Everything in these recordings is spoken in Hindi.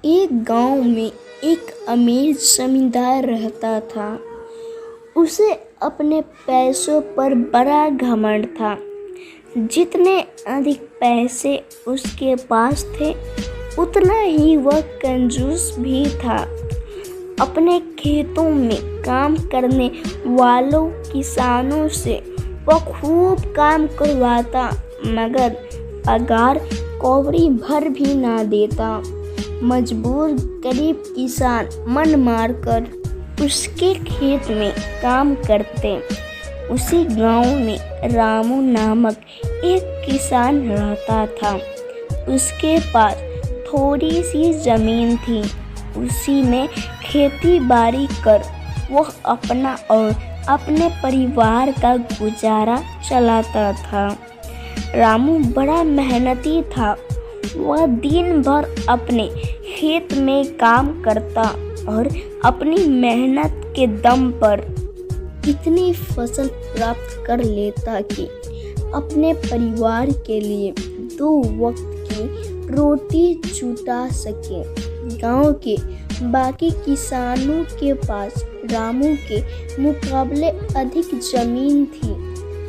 एक गांव में एक अमीर जमींदार रहता था। उसे अपने पैसों पर बड़ा घमंड था। जितने अधिक पैसे उसके पास थे उतना ही वह कंजूस भी था। अपने खेतों में काम करने वालों किसानों से वह खूब काम करवाता, मगर पगार कौड़ी भर भी ना देता। मजबूर गरीब किसान मन मारकर उसके खेत में काम करते। उसी गांव में रामू नामक एक किसान रहता था। उसके पास थोड़ी सी जमीन थी। उसी में खेती बाड़ी कर वह अपना और अपने परिवार का गुजारा चलाता था। रामू बड़ा मेहनती था। वह दिन भर अपने खेत में काम करता और अपनी मेहनत के दम पर इतनी फसल प्राप्त कर लेता कि अपने परिवार के लिए 2 वक्त की रोटी जुटा सके। गांव के बाकी किसानों के पास रामू के मुकाबले अधिक जमीन थी।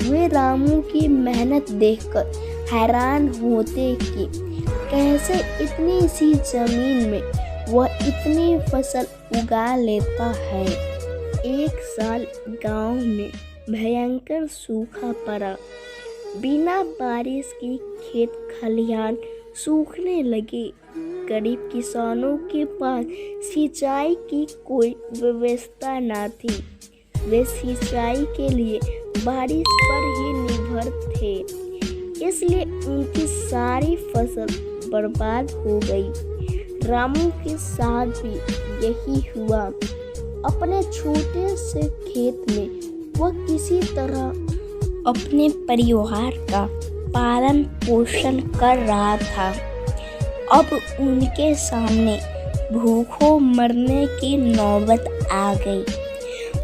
वे रामू की मेहनत देखकर हैरान होते कि कैसे इतनी सी जमीन में वह इतनी फसल उगा लेता है। एक साल गांव में भयंकर सूखा पड़ा। बिना बारिश की खेत खलिहान सूखने लगे। गरीब किसानों के पास सिंचाई की कोई व्यवस्था न थी। वे सिंचाई के लिए बारिश पर ही निर्भर थे, इसलिए उनकी सारी फसल बर्बाद हो गई। रामू के साथ भी यही हुआ। अपने छोटे से खेत में वह किसी तरह अपने परिवार का पालन पोषण कर रहा था। अब उनके सामने भूखों मरने की नौबत आ गई।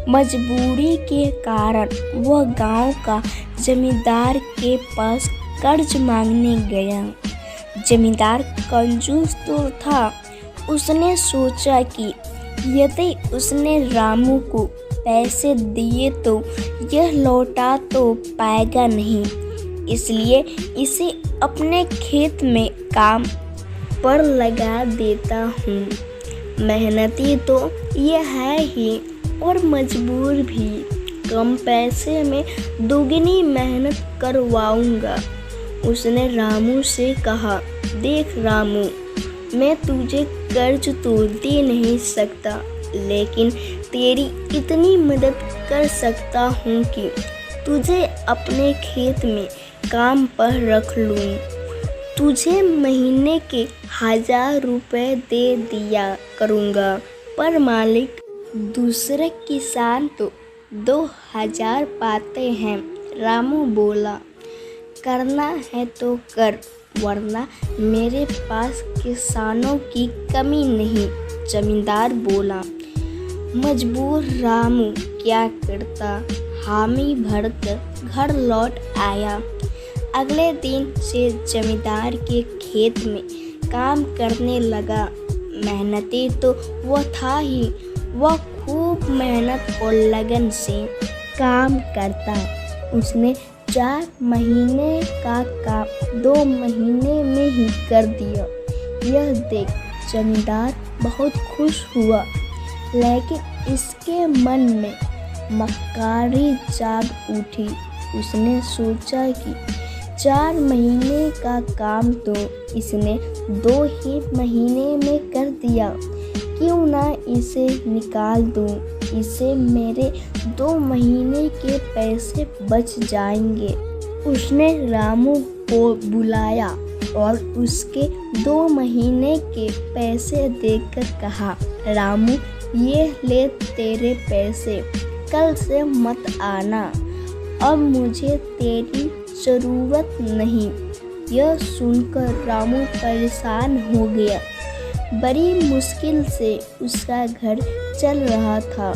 मजबूरी के कारण वह गांव का जमींदार के पास कर्ज मांगने गया। जमींदार कंजूस तो था। उसने सोचा कि यदि उसने रामू को पैसे दिए तो यह लौटा तो पाएगा नहीं, इसलिए इसे अपने खेत में काम पर लगा देता हूँ। मेहनती तो यह है ही और मजबूर भी। कम पैसे में दुगनी मेहनत करवाऊंगा। उसने रामू से कहा, देख रामू, मैं तुझे कर्ज तो दे नहीं सकता, लेकिन तेरी इतनी मदद कर सकता हूँ कि तुझे अपने खेत में काम पर रख लूँ। तुझे महीने के 1000 रुपए दे दिया करूँगा। पर मालिक, दूसरे किसान तो 2000 पाते हैं। रामू बोला, करना है तो कर, वरना मेरे पास किसानों की कमी नहीं। जमींदार बोला। मजबूर रामू क्या करता, हामी भरकर घर लौट आया। अगले दिन से जमींदार के खेत में काम करने लगा। मेहनती तो वह था ही। वह खूब मेहनत और लगन से काम करता। उसने 4 महीने का काम 2 महीने में ही कर दिया। यह देख जमींदार बहुत खुश हुआ, लेकिन इसके मन में मक्कारी जाग उठी। उसने सोचा कि 4 महीने का काम तो इसने 2 ही महीने में कर दिया, क्यों ना इसे निकाल दूं। इससे मेरे 2 महीने के पैसे बच जाएंगे। उसने रामू को बुलाया और उसके 2 महीने के पैसे देकर कहा, रामू, ये ले तेरे पैसे, कल से मत आना। अब मुझे तेरी ज़रूरत नहीं। यह सुनकर रामू परेशान हो गया। बड़ी मुश्किल से उसका घर चल रहा था।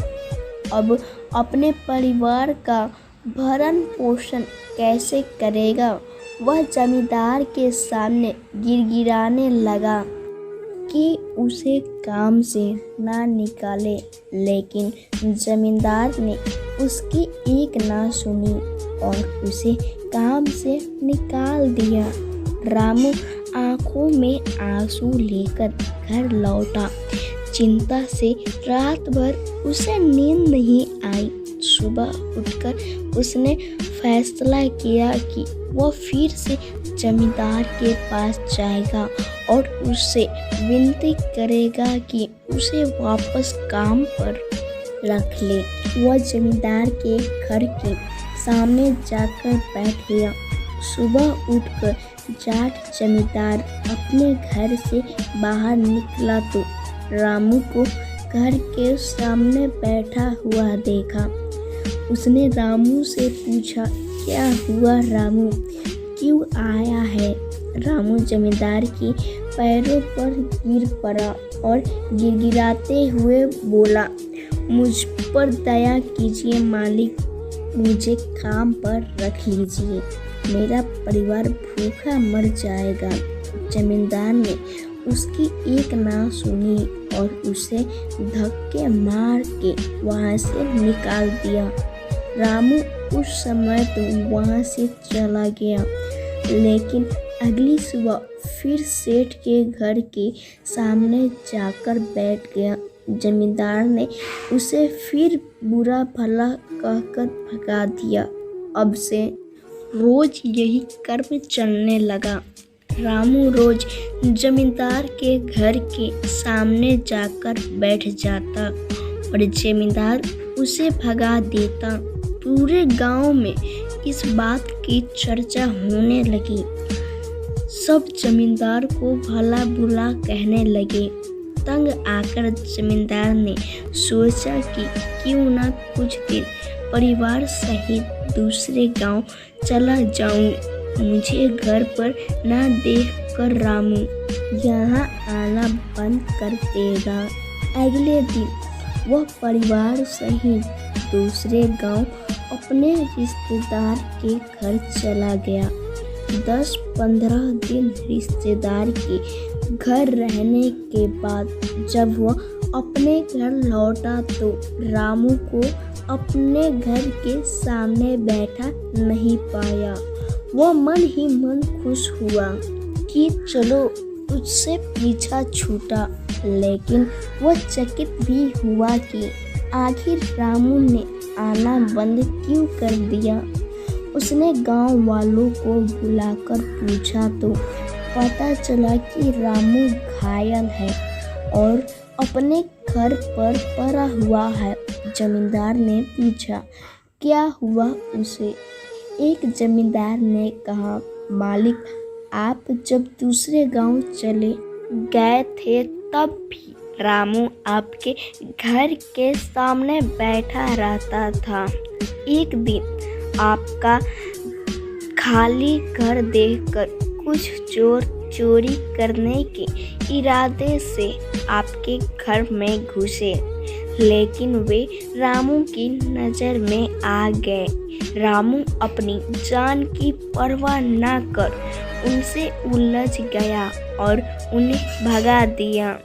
अब अपने परिवार का भरण पोषण कैसे करेगा? वह जमींदार के सामने गिड़गिड़ाने लगा। कि उसे काम से ना निकाले, लेकिन जमींदार ने उसकी एक ना सुनी और उसे काम से निकाल दिया। रामू आंखों में आंसू लेकर घर लौटा। चिंता से रात भर उसे नींद नहीं आई। सुबह उठकर उसने फैसला किया कि वह फिर से जमींदार के पास जाएगा और उससे विनती करेगा कि उसे वापस काम पर रख ले। वह जमींदार के घर के सामने जाकर बैठ गया। सुबह उठकर जाट जमींदार अपने घर से बाहर निकला तो रामू को घर के सामने बैठा हुआ देखा। उसने रामू से पूछा, क्या हुआ रामू, क्यों आया है? रामू जमींदार के पैरों पर गिर पड़ा और गिड़गिड़ाते हुए बोला, मुझ पर दया कीजिए मालिक, मुझे काम पर रख लीजिए, मेरा परिवार भूखा मर जाएगा। जमींदार ने उसकी एक ना सुनी और उसे धक्के मार के वहाँ से निकाल दिया। रामू उस समय तो वहाँ से चला गया, लेकिन अगली सुबह फिर सेठ के घर के सामने जाकर बैठ गया। जमींदार ने उसे फिर बुरा भला कहकर भगा दिया। अब से रोज यही कर्म चलने लगा। रामू रोज जमींदार के घर के सामने जाकर बैठ जाता और जमींदार उसे भगा देता। पूरे गांव में इस बात की चर्चा होने लगी। सब जमींदार को भला बुरा कहने लगे। तंग आकर जमींदार ने सोचा कि क्यों ना कुछ दिन परिवार सहित दूसरे गांव चला जाऊं। मुझे घर पर ना देख कर रामू यहाँ आना बंद कर देगा। अगले दिन वह परिवार सहित दूसरे गांव अपने रिश्तेदार के घर चला गया। 10-15 दिन रिश्तेदार के घर रहने के बाद जब वह अपने घर लौटा तो रामू को अपने घर के सामने बैठा नहीं पाया। वह मन ही मन खुश हुआ कि चलो उससे पीछा छूटा, लेकिन वह चकित भी हुआ कि आखिर रामू ने आना बंद क्यों कर दिया। उसने गांव वालों को बुलाकर पूछा तो पता चला कि रामू घायल है और अपने घर पर पड़ा हुआ है। जमींदार ने पूछा, क्या हुआ उसे? एक जमींदार ने कहा, मालिक, आप जब दूसरे गांव चले गए थे तब भी रामू आपके घर के सामने बैठा रहता था। एक दिन आपका खाली घर देखकर कुछ चोर चोरी करने के इरादे से आपके घर में घुसे, लेकिन वे रामू की नज़र में आ गए। रामू अपनी जान की परवाह न कर उनसे उलझ गया और उन्हें भगा दिया।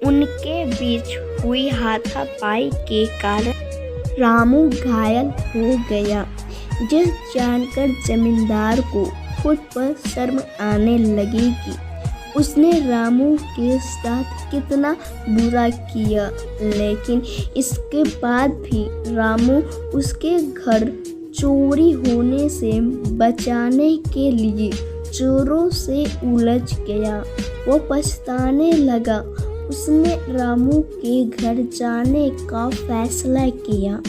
उनके बीच हुई हाथापाई के कारण रामू घायल हो गया। यह जानकर जमींदार को खुद पर शर्म आने लगी कि उसने रामू के साथ कितना बुरा किया, लेकिन इसके बाद भी रामू उसके घर चोरी होने से बचाने के लिए चोरों से उलझ गया। वो पछताने लगा। उसने रामू के घर जाने का फैसला किया।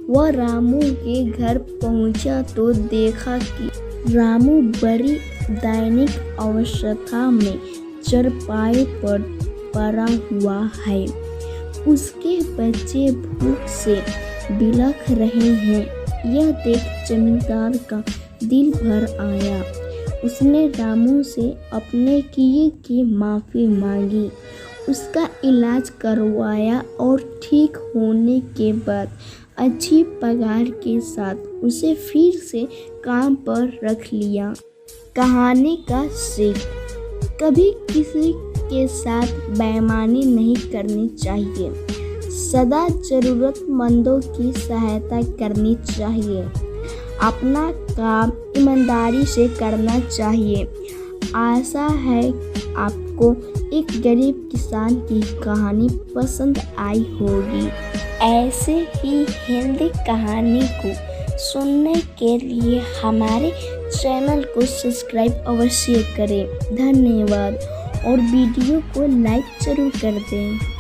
वह रामू के घर पहुंचा तो देखा कि रामू बड़ी दैनिक अवस्था में चरपाई पर पड़ा हुआ है। उसके बच्चे भूख से बिलख रहे हैं। यह देख जमींदार का दिल भर आया। उसने रामू से अपने किए की माफ़ी मांगी, उसका इलाज करवाया और ठीक होने के बाद अच्छी पगार के साथ उसे फिर से काम पर रख लिया। कहानी का सीख: कभी किसी के साथ बेईमानी नहीं करनी चाहिए। सदा ज़रूरतमंदों की सहायता करनी चाहिए। अपना काम ईमानदारी से करना चाहिए। आशा है आपको एक गरीब किसान की कहानी पसंद आई होगी। ऐसे ही हिंदी कहानी को सुनने के लिए हमारे चैनल को सब्सक्राइब अवश्य करें। धन्यवाद और वीडियो को लाइक ज़रूर कर दें।